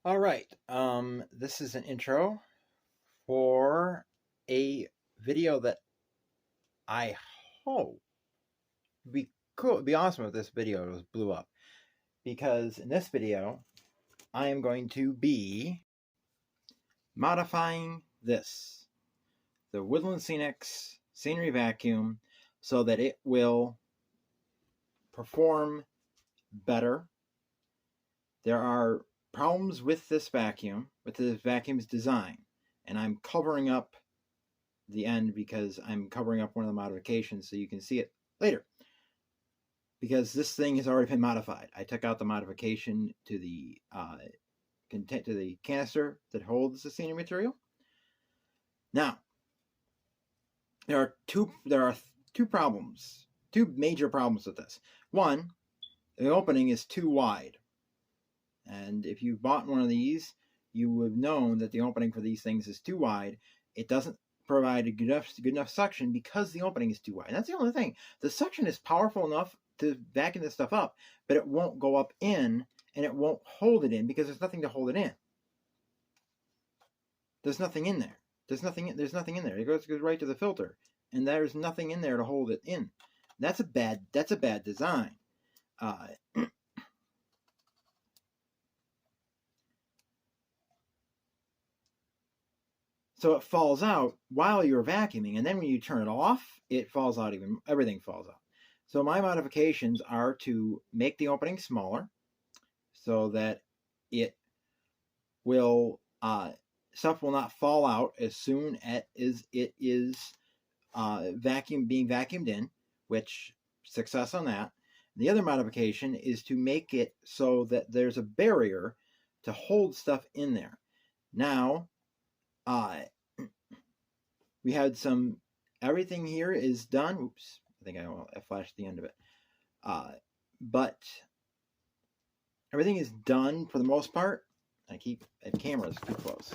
All right. This is an intro for a video that I hope be cool. It'd be awesome if this video was blew up, because in this video I am going to be modifying the Woodland Scenics scenery vacuum so that it will perform better. There are problems with this vacuum's design, and I'm covering up the end because I'm covering up one of the modifications so you can see it later, because this thing has already been modified. I took out the modification to the canister that holds the scenery material. Now there are two major problems with this. One, the opening is too wide, and if you bought one of these, you would have known that the opening for these things is too wide. It doesn't provide a good enough suction because the opening is too wide. And that's the only thing. The suction is powerful enough to vacuum this stuff up, but it won't go up in, and it won't hold it in because there's nothing to hold it in. There's nothing in there. There's nothing in there. It goes right to the filter, and there's nothing in there to hold it in. That's a bad design. So it falls out while you're vacuuming, and then when you turn it off, it falls out everything falls out. So my modifications are to make the opening smaller so that it will, stuff will not fall out as soon as it is being vacuumed in, which success on that. The other modification is to make it so that there's a barrier to hold stuff in there. Now, we had everything here is done. Oops, I think I flashed the end of it. But everything is done for the most part. The camera's too close.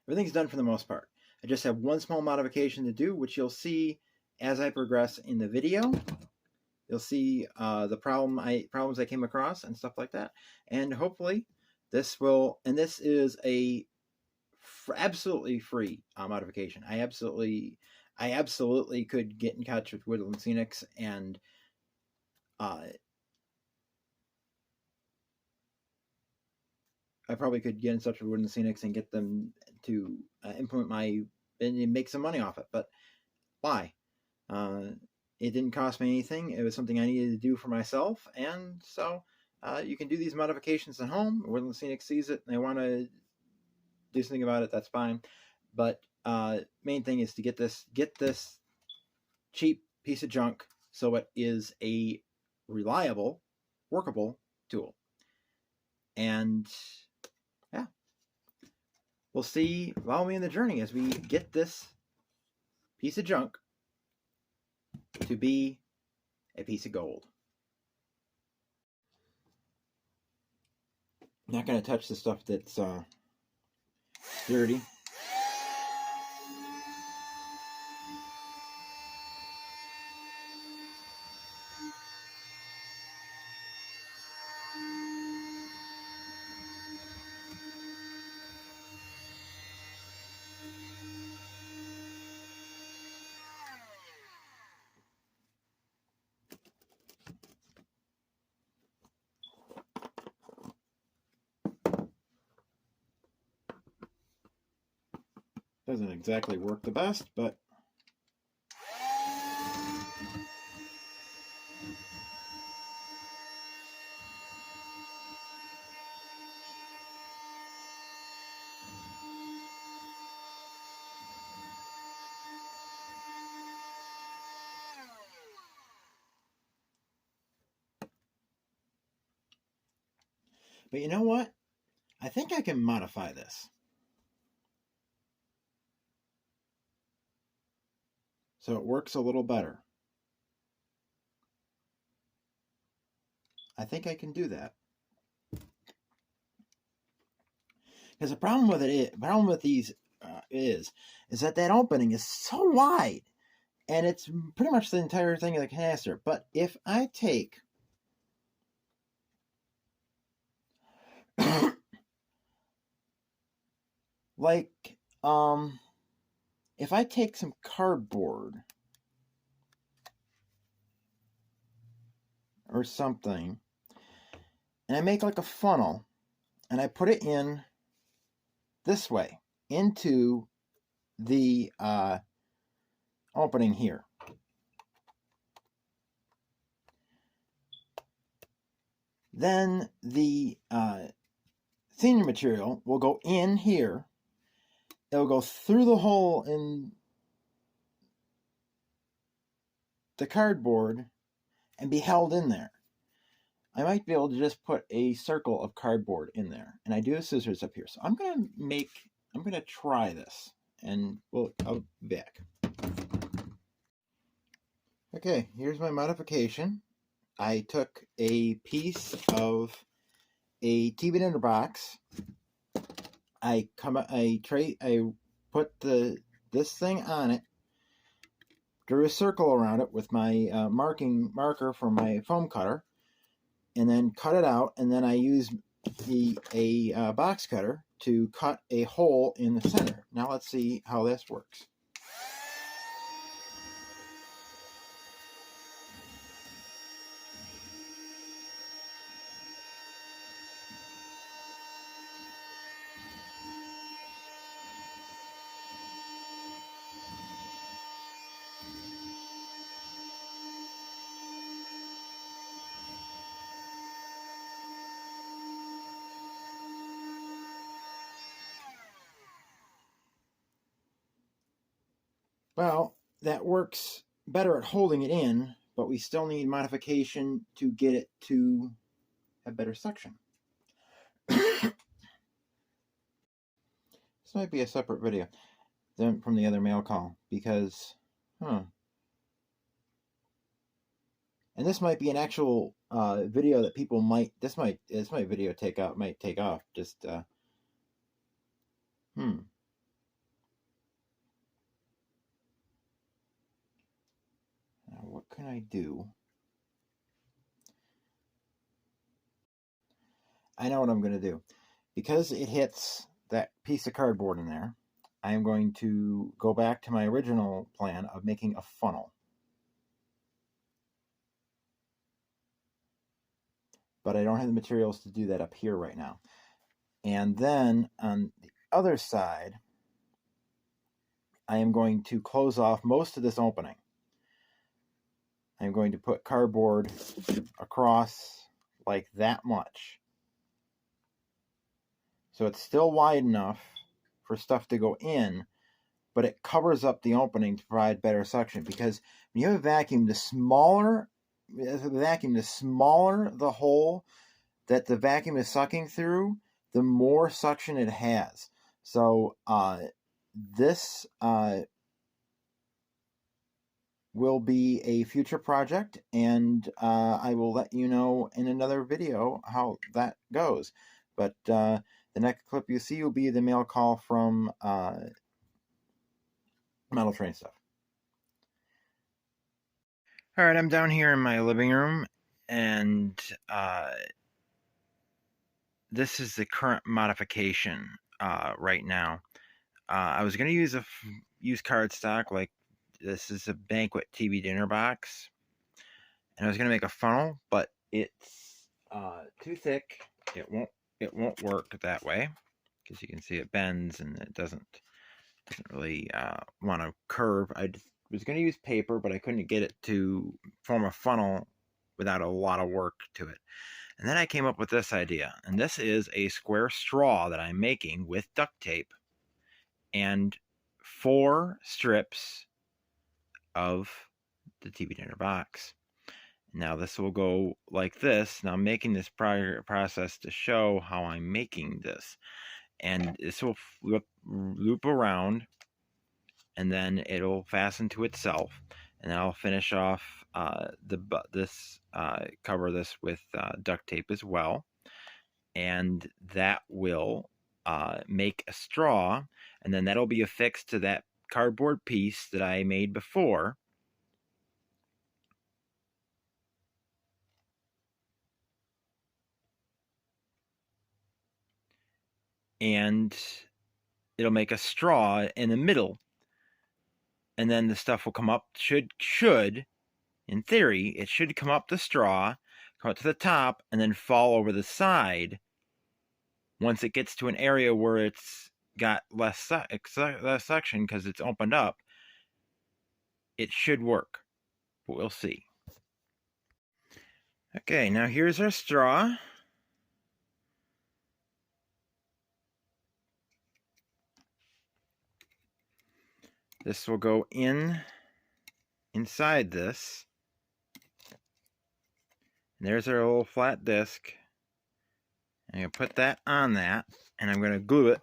Everything's done for the most part. I just have one small modification to do, which you'll see as I progress in the video. You'll see the problems I came across and stuff like that. And hopefully this is a absolutely free modification. I absolutely could get in touch with Woodland Scenics, and I probably could get in touch with Woodland Scenics and get them to implement and make some money off it. But why? It didn't cost me anything. It was something I needed to do for myself, and so you can do these modifications at home. Woodland Scenics sees it and they want to do something about it, that's fine. But main thing is to get this cheap piece of junk so it is a reliable, workable tool. And yeah, we'll see. Follow me in the journey as we get this piece of junk to be a piece of gold. I'm not going to touch the stuff that's dirty. Doesn't exactly work the best, but you know what? I think I can modify this. So it works a little better. I think I can do that. Because the problem with these is that opening is so wide, and it's pretty much the entire thing of the canister. But if I take Like, if I take some cardboard or something, and I make like a funnel, and I put it in this way into the opening here. Then the senior material will go in here. It'll go through the hole in the cardboard and be held in there. I might be able to just put a circle of cardboard in there. And I do have scissors up here. So I'm going to try this. And I'll be back. Okay, here's my modification. I took a piece of a TV dinner box. I put this thing on it, drew a circle around it with my marker from my foam cutter, and then cut it out. And then I used a box cutter to cut a hole in the center. Now let's see how this works. Well, that works better at holding it in, but we still need modification to get it to have better suction. This might be a separate video from the other mail call because, and this might be an actual video that people might. This might video take off. Just Now what can I do? I know what I'm going to do. Because it hits that piece of cardboard in there, I am going to go back to my original plan of making a funnel. But I don't have the materials to do that up here right now. And then on the other side, I am going to close off most of this opening. I'm going to put cardboard across like that much. So it's still wide enough for stuff to go in, but it covers up the opening to provide better suction. Because when you have a vacuum, the smaller the hole that the vacuum is sucking through, the more suction it has. So this will be a future project, and I will let you know in another video how that goes. But the next clip you see will be the mail call from Metal Train Stuff. All right, I'm down here in my living room, and this is the current modification right now. I was going to use cardstock, like this is a banquet TV dinner box, and I was going to make a funnel, but it's too thick. It won't work that way, because you can see it bends and it doesn't really want to curve. I was going to use paper, but I couldn't get it to form a funnel without a lot of work to it. And then I came up with this idea, and this is a square straw that I'm making with duct tape and 4 strips of the TV dinner box. Now this will go like this. Now I'm making this process to show how I'm making this. And this will loop around, and then it'll fasten to itself. And then I'll finish off cover this with duct tape as well. And that will make a straw, and then that'll be affixed to that cardboard piece that I made before. and it'll make a straw in the middle, and then the stuff will come up. Should in theory, it should come up the straw, come up to the top, and then fall over the side. Once it gets to an area where it's got less suction because it's opened up, it should work. But we'll see. Okay, now here's our straw. This will go inside this. And there's our little flat disc. I'm going to put that on that, and I'm going to glue it.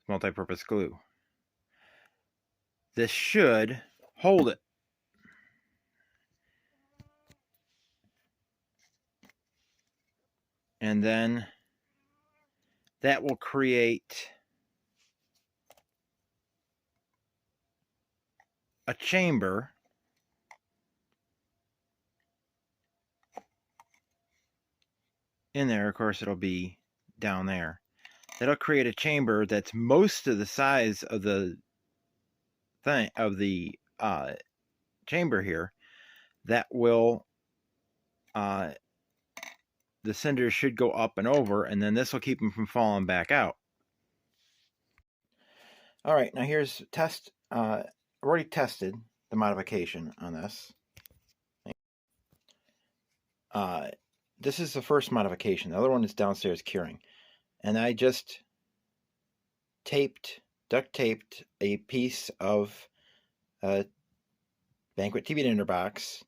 Multi-purpose glue. This should hold it. And then that will create a chamber in there. Of course, it'll be down there. That'll create a chamber that's most of the size of the thing, of the chamber here. That will the cinders should go up and over, and then this will keep them from falling back out. All right, now here's test. I've already tested the modification on this. This is the first modification. The other one is downstairs curing. And I just duct taped a piece of banquet TV dinner box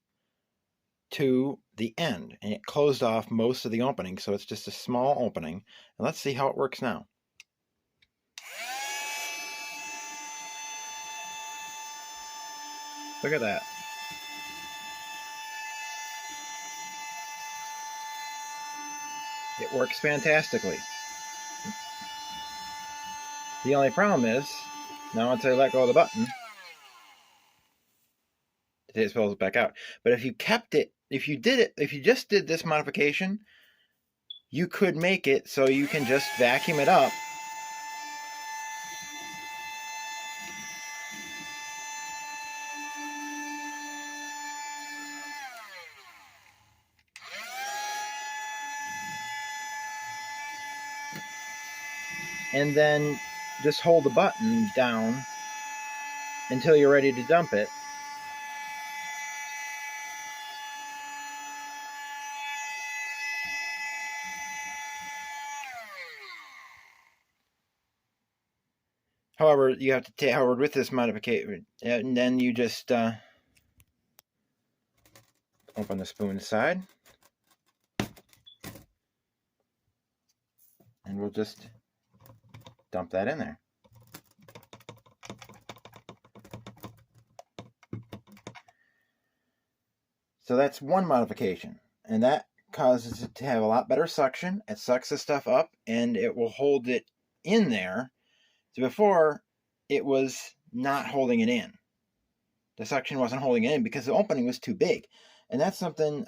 to the end, and it closed off most of the opening, so it's just a small opening. And let's see how it works now. Look at that. It works fantastically. The only problem is, now once I let go of the button, it spills back out. But if you kept it, if you just did this modification, you could make it so you can just vacuum it up. And then just hold the button down until you're ready to dump it. However, you have to take, however, with this modification, and then you just open the spoon side, and we'll just dump that in there. So that's one modification, and that causes it to have a lot better suction. It sucks the stuff up, and it will hold it in there. So before, it was not holding it in. The suction wasn't holding it in because the opening was too big. And that's something,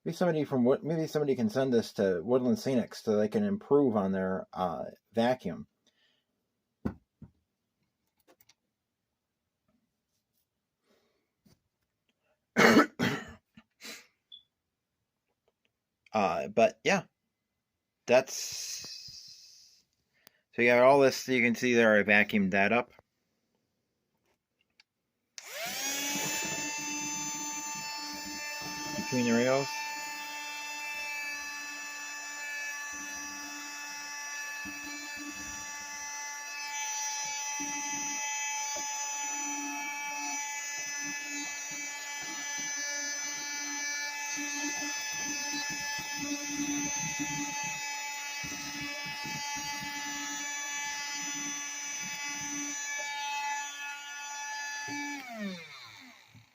maybe somebody can send this to Woodland Scenics so they can improve on their vacuum. But yeah, that's... So you got all this, you can see there I vacuumed that up. Between the rails.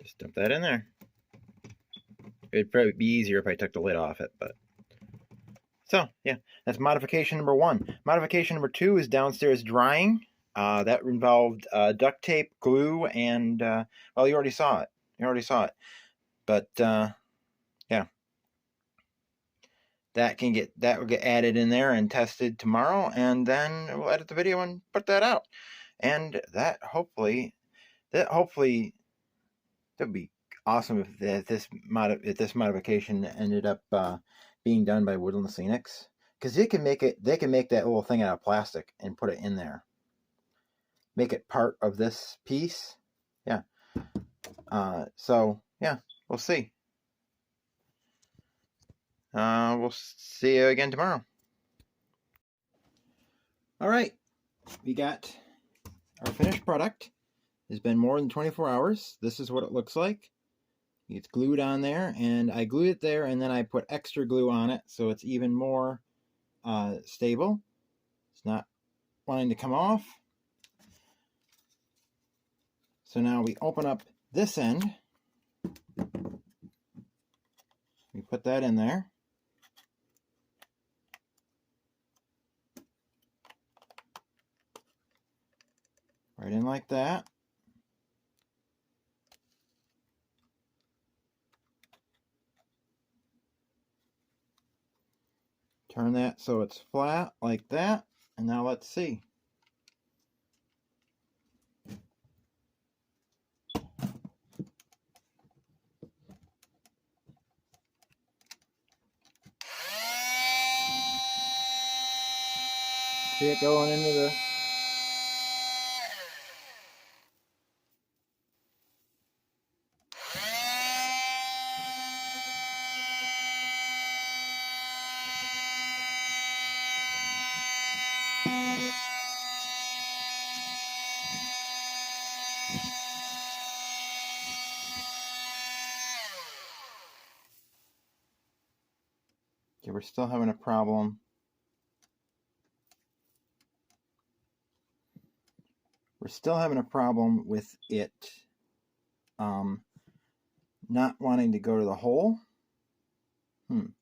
Just dump that in there. It'd probably be easier if I took the lid off it, but... So, yeah, that's modification number 1. Modification number 2 is downstairs drying. That involved duct tape, glue, and... well, you already saw it. But, yeah. that will get added in there and tested tomorrow, and then we'll edit the video and put that out. And that hopefully that'd be awesome if this modification ended up being done by Woodland Scenics, because they can make that little thing out of plastic and put it in there, make it part of this piece. Yeah. So yeah, we'll see. We'll see you again tomorrow. All right, we got our finished product. It's been more than 24 hours. This is what it looks like. It's glued on there, and I glued it there, and then I put extra glue on it so it's even more stable. It's not wanting to come off. So now we open up this end. We put that in there. Right in like that. Turn that so it's flat like that. And now let's see. See it going into the... Okay, we're still having a problem. We're still having a problem with it not wanting to go to the hole. Some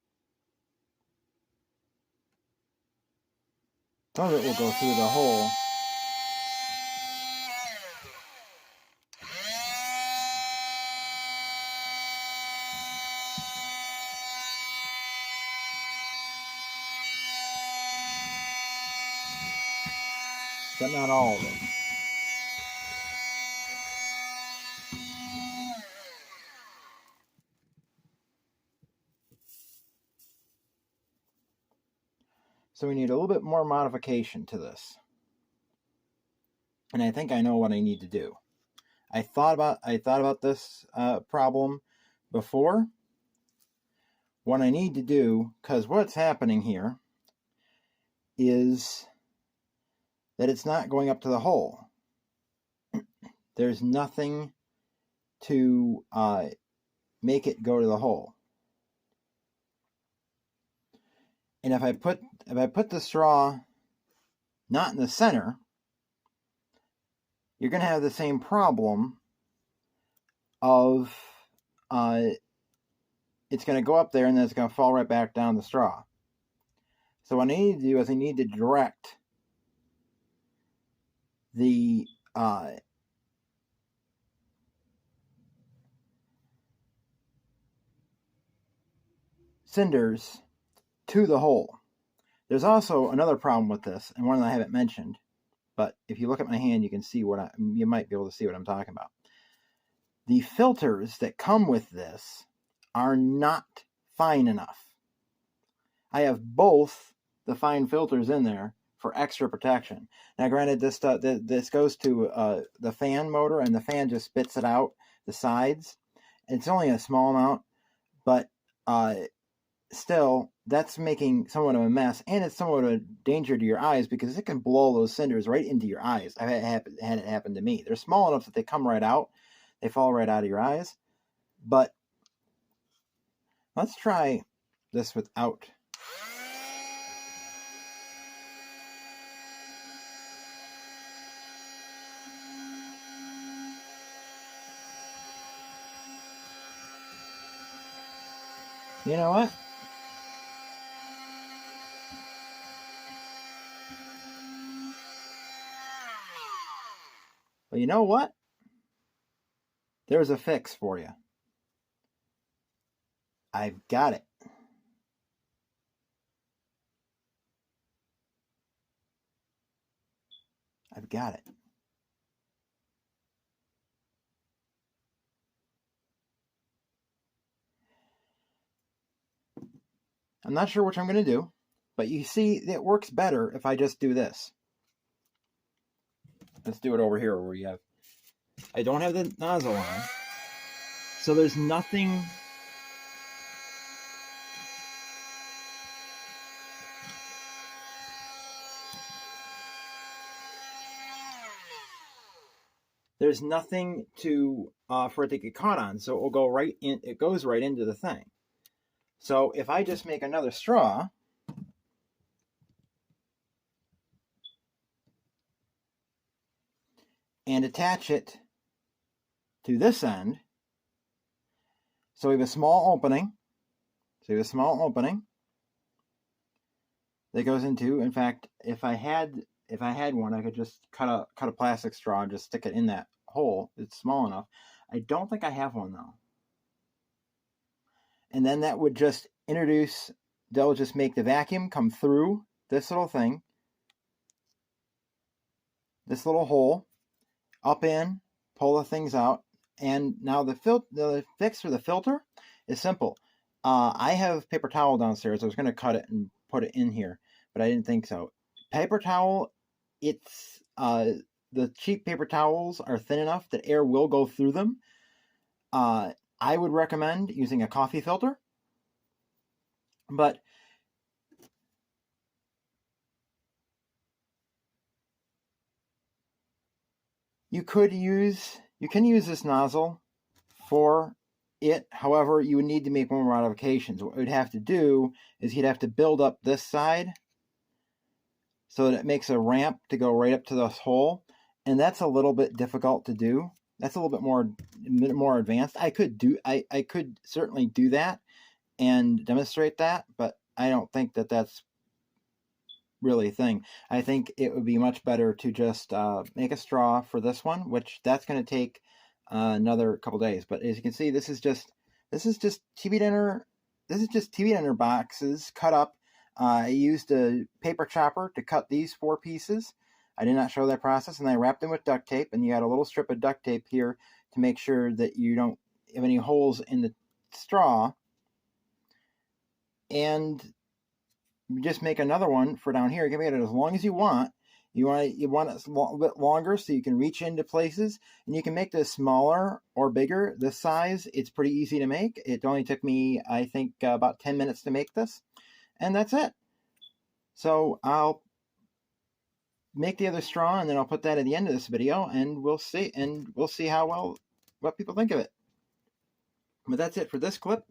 of it will go through the hole. But not all of it. So we need a little bit more modification to this. And I think I know what I need to do. I thought about this problem before. What I need to do, because what's happening here is that it's not going up to the hole. There's nothing to make it go to the hole. And if I put the straw not in the center, you're going to have the same problem of it's going to go up there and then it's going to fall right back down the straw. So what I need to do is I need to direct the cinders to the hole. There's also another problem with this, and one that I haven't mentioned, but if you look at my hand, you can see you might be able to see what I'm talking about. The filters that come with this are not fine enough. I have both the fine filters in there for extra protection. Now, granted, this goes to the fan motor, and the fan just spits it out the sides. It's only a small amount, but still, that's making somewhat of a mess, and it's somewhat of a danger to your eyes because it can blow those cinders right into your eyes. I've had it happen to me. They're small enough that they come right out. They fall right out of your eyes. But let's try this without. You know what? Well, you know what? There's a fix for you. I've got it. I've got it. I'm not sure which I'm going to do, but you see it works better if I just do this. Let's do it over here where you have, I don't have the nozzle on, so there's nothing. There's nothing to for it to get caught on, so it will go right in. It goes right into the thing. So if I just make another straw, and attach it to this end, so we have a small opening. So we have a small opening that goes into. In fact, if I had one, I could just cut a plastic straw and just stick it in that hole. It's small enough. I don't think I have one though. And then that would just introduce. They'll just make the vacuum come through this little thing, this little hole, up in, pull the things out, and now the fix for the filter is simple. I have paper towel downstairs. I was going to cut it and put it in here, but I didn't think so. Paper towel, it's the cheap paper towels are thin enough that air will go through them. I would recommend using a coffee filter, but you can use this nozzle for it. However, you would need to make more modifications. What we'd have to do is you'd have to build up this side so that it makes a ramp to go right up to this hole, and that's a little bit difficult to do. That's a little bit more advanced. I could certainly do that and demonstrate that, but I don't think that that's really a thing. I think it would be much better to just make a straw for this one, which that's going to take another couple days. But as you can see, this is just TV dinner. This is just TV dinner boxes cut up. I used a paper chopper to cut these 4 pieces. I did not show that process, and I wrapped them with duct tape, and you got a little strip of duct tape here to make sure that you don't have any holes in the straw. And you just make another one for down here. You can make it as long as you want. You want it a little bit longer so you can reach into places, and you can make this smaller or bigger. This size, it's pretty easy to make. It only took me, I think, about 10 minutes to make this, and that's it. So I'll make the other straw, and then I'll put that at the end of this video, and we'll see what people think of it. But that's it for this clip.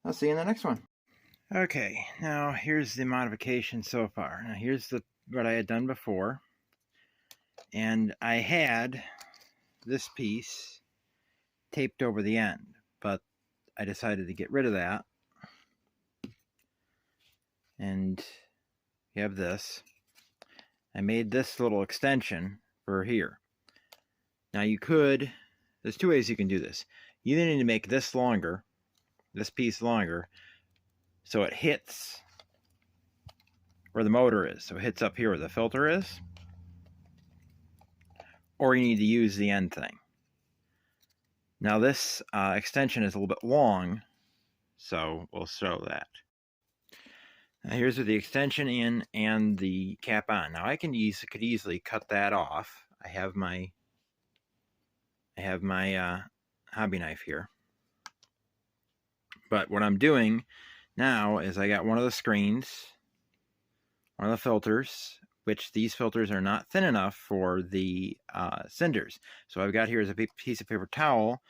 I'll see you in the next one. Okay, now here's the modification so far. Now here's what I had done before, and I had this piece taped over the end, but I decided to get rid of that, and you have this. I made this little extension for here. Now there's 2 ways you can do this. You either need to make this longer, this piece longer, so it hits where the motor is. So it hits up here where the filter is. Or you need to use the end thing. Now this extension is a little bit long, so we'll show that. Now here's with the extension in and the cap on. Now I could easily cut that off. I have my hobby knife here. But what I'm doing now is I got one of the screens, one of the filters, which these filters are not thin enough for the cinders. So I've got here is a piece of paper towel,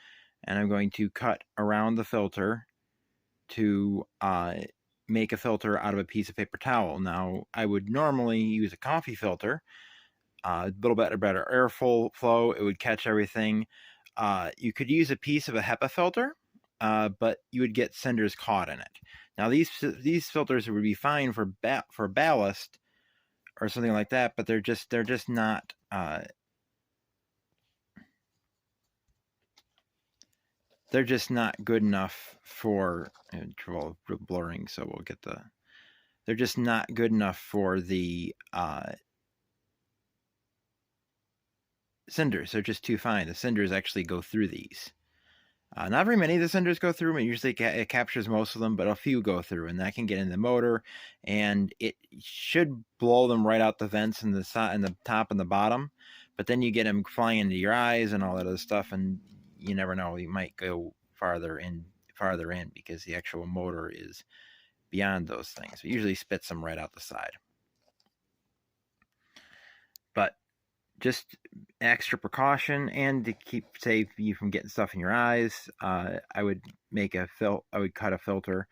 and I'm going to cut around the filter to make a filter out of a piece of paper towel. Now, I would normally use a coffee filter, a little bit better airflow. It would catch everything. You could use a piece of a HEPA filter, but you would get cinders caught in it. Now, these filters would be fine for ballast or something like that, but they're just not. They're just not good enough for trouble blurring. So we'll get the. They're just not good enough for the cinders. They're just too fine. The cinders actually go through these. Not very many of the cinders go through, and usually it captures most of them, but a few go through, and that can get in the motor, and it should blow them right out the vents in the side and the top and the bottom. But then you get them flying into your eyes and all that other stuff, and you never know. You might go farther in because the actual motor is beyond those things. It usually spits them right out the side. But just extra precaution, and to keep safe you from getting stuff in your eyes, I would cut a filter,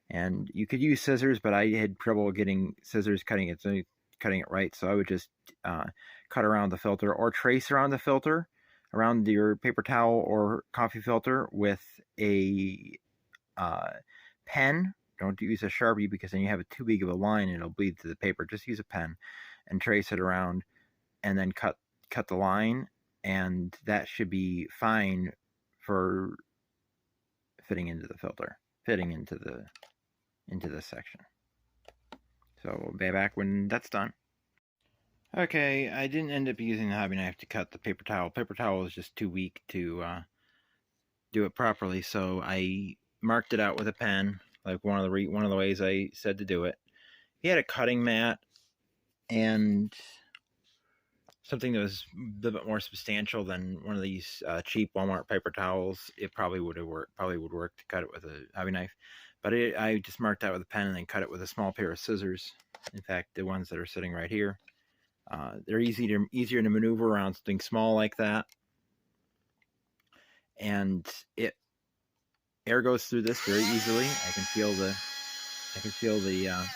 and you could use scissors, but I had trouble getting scissors cutting it right, so I would just cut around the filter or trace around the filter around your paper towel or coffee filter with a pen. Don't use a Sharpie because then you have too big of a line and it'll bleed through the paper. Just use a pen and trace it around, and then cut the line, and that should be fine for fitting into the filter, fitting into this section. So we'll be back when that's done. Okay, I didn't end up using the hobby knife to cut the paper towel. Paper towel is just too weak to do it properly, so I marked it out with a pen, like one of the ways I said to do it. He had a cutting mat and something that was a little bit more substantial than one of these cheap Walmart paper towels. It probably would work to cut it with a hobby knife, but I just marked out with a pen and then cut it with a small pair of scissors. In fact, the ones that are sitting right here, they're easier to maneuver around something small like that, and air goes through this very easily. I can feel the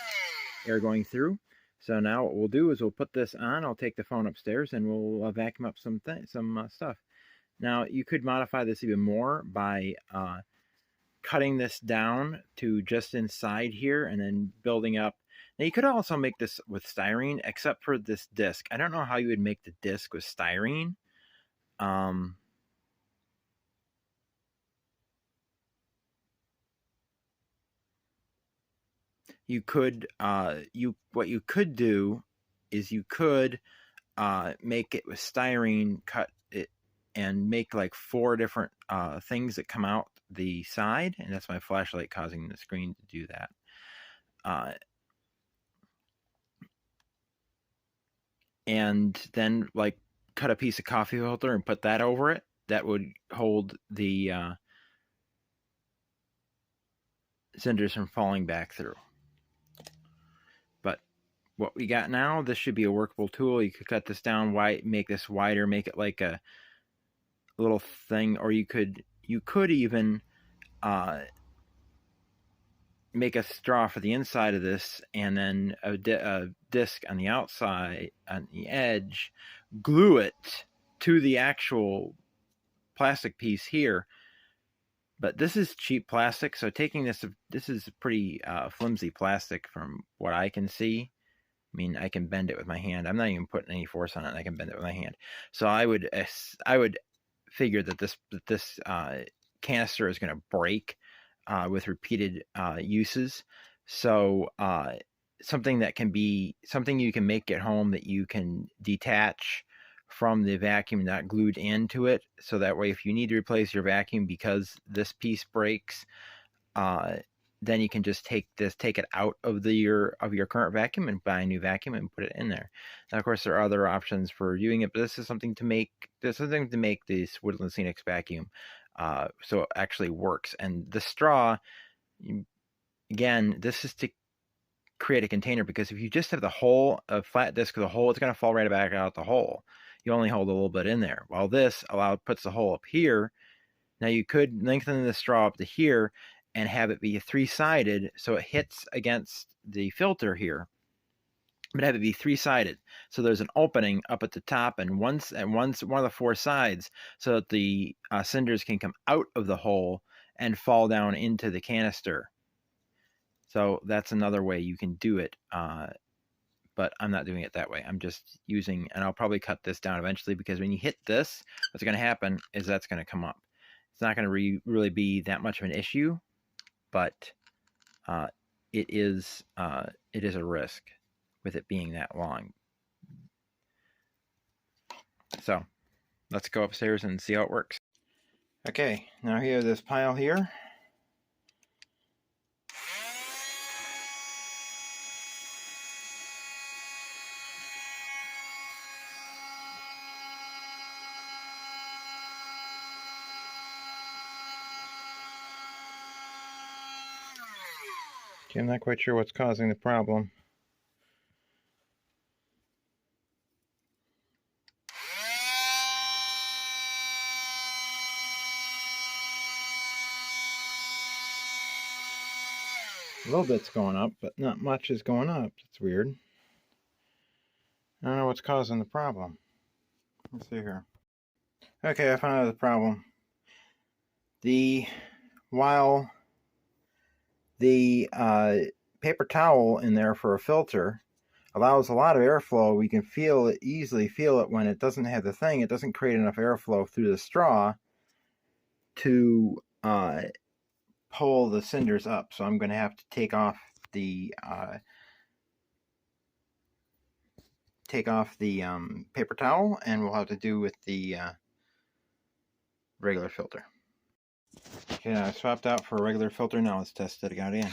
air going through. So now what we'll do is we'll put this on. I'll take the phone upstairs and we'll vacuum up some stuff. Now you could modify this even more by cutting this down to just inside here and then building up. Now you could also make this with styrene, except for this disc. I don't know how you would make the disc with styrene. You could what you could do is you could make it with styrene, cut it, and make like 4 different things that come out the side, and that's my flashlight causing the screen to do that. And then like cut a piece of coffee filter and put that over it. That would hold the cinders from falling back through. But what we got now, this should be a workable tool. You could cut this down, make this wider, make it like a little thing, or you could even make a straw for the inside of this, and then a disc on the outside, on the edge, glue it to the actual plastic piece here. But this is cheap plastic, so taking this is pretty flimsy plastic from what I can see. I mean, I can bend it with my hand. I'm not even putting any force on it. I can bend it with my hand. So I would figure that this canister is going to break with repeated uses. So something you can make at home that you can detach from the vacuum, not glued into it, so that way if you need to replace your vacuum because this piece breaks, then you can just take it out of your current vacuum and buy a new vacuum and put it in there. Now, of course, there are other options for doing it, but this is something to make this Woodland Scenics vacuum so it actually works. And the straw, again, this is to create a container, because if you just have a flat disc with a hole, it's going to fall right back out the hole. You only hold a little bit in there. While this puts the hole up here. Now you could lengthen the straw up to here and have it be 3-sided, so it hits against the filter here, but have it be 3-sided. So there's an opening up at the top and one of the 4 sides, so that the cinders can come out of the hole and fall down into the canister. So that's another way you can do it. But I'm not doing it that way. I'm just using, and I'll probably cut this down eventually, because when you hit this, what's going to happen is that's going to come up. It's not going to really be that much of an issue, but it is a risk with it being that long. So let's go upstairs and see how it works. Okay, now here this pile here. Okay, I'm not quite sure what's causing the problem. A little bit's going up, but not much is going up. It's weird. I don't know what's causing the problem. Let's see here. Okay, I found out the problem. While the paper towel in there for a filter allows a lot of airflow, we can easily feel it when it doesn't have the thing. It doesn't create enough airflow through the straw to pull the cinders up. So I'm going to have to take off the paper towel, and we'll have to do with the regular filter. Okay, I swapped out for a regular filter. Now let's test it out again.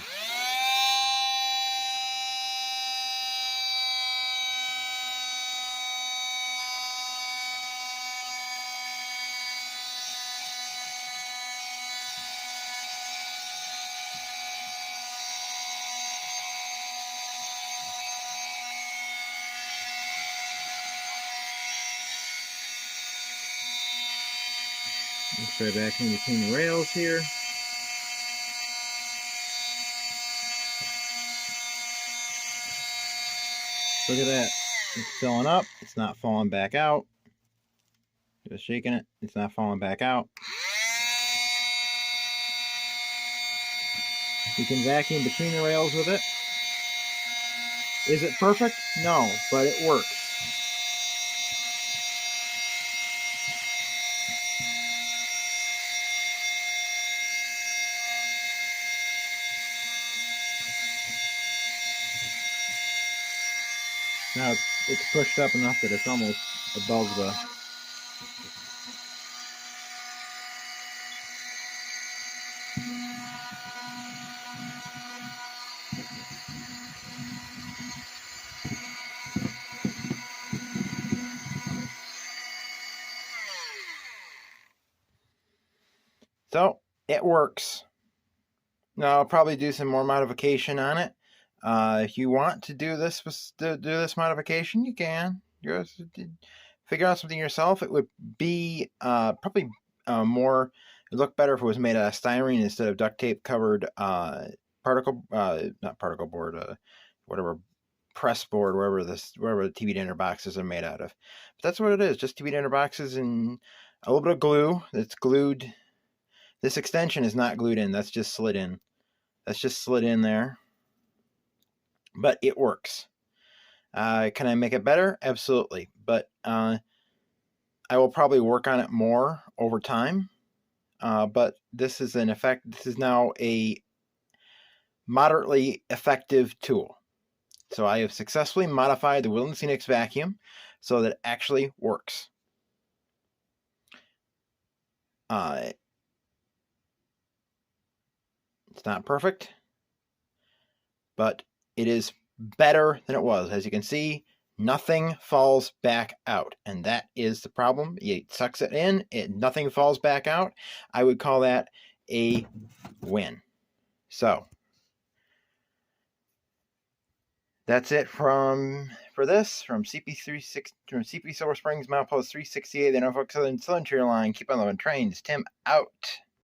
Let's try vacuuming between the rails here. Look at that. It's filling up. It's not falling back out. Just shaking it. It's not falling back out. You can vacuum between the rails with it. Is it perfect? No, but it works. Now it's pushed up enough that it's almost above the... So, it works. Now, I'll probably do some more modification on it. If you want to do this modification, you can. Just figure out something yourself. It would be probably more... It'd look better if it was made out of styrene instead of duct tape covered not particle board, whatever press board, wherever the TV dinner boxes are made out of. But that's what it is, just TV dinner boxes and a little bit of glue that's glued. This extension is not glued in, that's just slid in. That's just slid in there. But it works. Can I make it better? Absolutely. But I will probably work on it more over time. But this is now a moderately effective tool. So I have successfully modified the Woodland Scenics vacuum so that it actually works. It's not perfect, but it is better than it was. As you can see, nothing falls back out, and that is the problem. It sucks it in, nothing falls back out. I would call that a win. So that's it for this from CP Silver Springs Milepost 368, the Norfolk Southern Cylinder line. Keep on loving trains. Tim out.